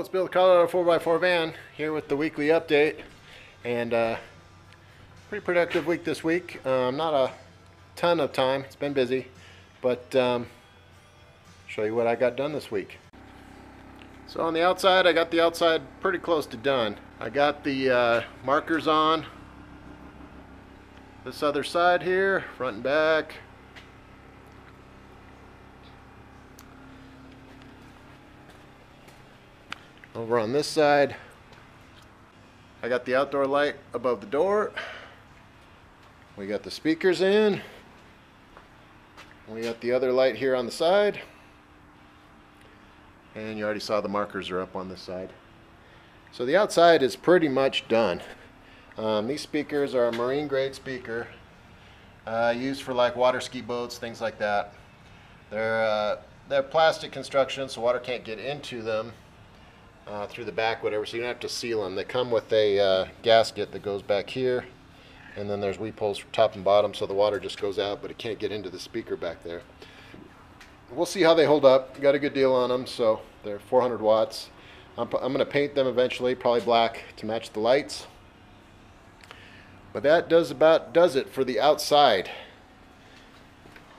Hello, it's Bill the Colorado 4x4 van here with the weekly update, and pretty productive week this week. Not a ton of time, it's been busy, but show you what I got done this week. So on the outside, I got the outside pretty close to done. I got the markers on this other side here, front and back. Over on this side, I got the outdoor light above the door. We got the speakers in. We got the other light here on the side. And you already saw the markers are up on this side. So the outside is pretty much done. These speakers are a marine grade speaker used for like water ski boats, things like that. They're plastic construction, so water can't get into them through the back, whatever, so you don't have to seal them. They come with a gasket that goes back here, and then there's weep holes for top and bottom, so the water just goes out, but it can't get into the speaker back there. We'll see how they hold up. Got a good deal on them, so they're 400 watts. I'm going to paint them eventually, probably black to match the lights. But that does it for the outside.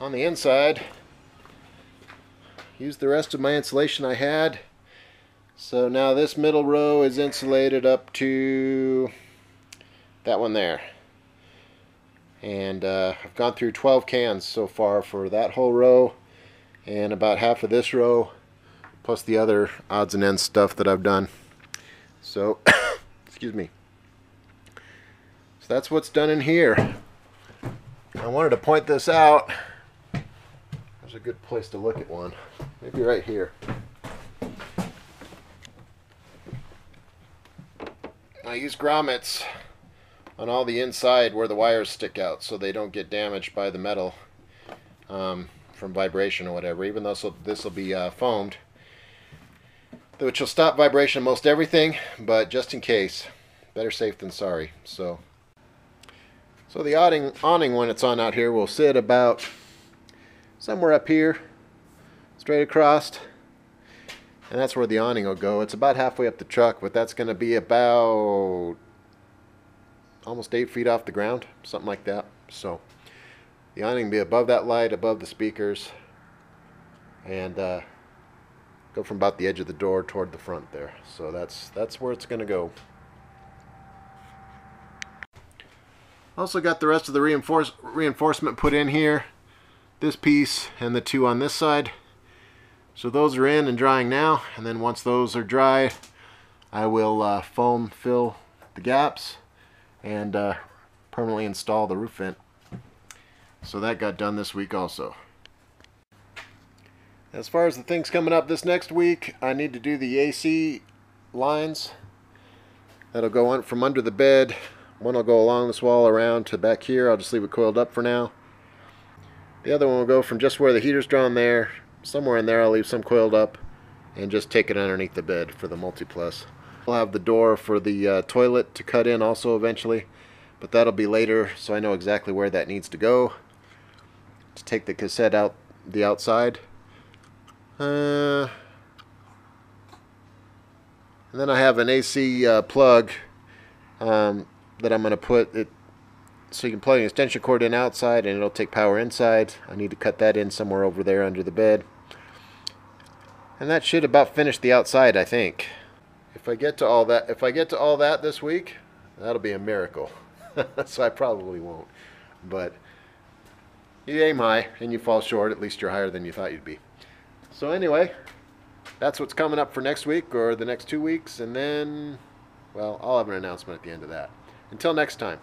On the inside, used the rest of my insulation I had. So now this middle row is insulated up to that one there. And I've gone through 12 cans so far for that whole row, and about half of this row, plus the other odds and ends stuff that I've done. So, excuse me. So that's what's done in here. I wanted to point this out. There's a good place to look at one. Maybe right here. I use grommets on all the inside where the wires stick out so they don't get damaged by the metal from vibration or whatever, even though this will be foamed, which will stop vibration on most everything, but just in case, better safe than sorry. So the awning when it's on out here will sit about somewhere up here, straight across. And that's where the awning will go. It's about halfway up the truck, but that's going to be about almost 8 feet off the ground, something like that. So the awning will be above that light, above the speakers, and go from about the edge of the door toward the front there. So that's where it's going to go. Also got the rest of the reinforcement put in here. This piece and the two on this side. So those are in and drying now, and then once those are dry, I will foam fill the gaps and permanently install the roof vent. So that got done this week also. As far as the things coming up this next week, I need to do the AC lines. That'll go on from under the bed. One will go along this wall around to back here. I'll just leave it coiled up for now. The other one will go from just where the heater's drawn there. Somewhere in there I'll leave some coiled up and just take it underneath the bed for the multi-plus. I'll have the door for the toilet to cut in also eventually, but that'll be later, so I know exactly where that needs to go. To take the cassette out the outside. And then I have an AC plug that I'm going to put it so you can plug an extension cord in outside and it'll take power inside. I need to cut that in somewhere over there under the bed. And that should about finish the outside, I think. If I get to all that this week, that'll be a miracle. So I probably won't. But you aim high and you fall short, at least you're higher than you thought you'd be. So anyway, that's what's coming up for next week or the next 2 weeks, and then, well, I'll have an announcement at the end of that. Until next time.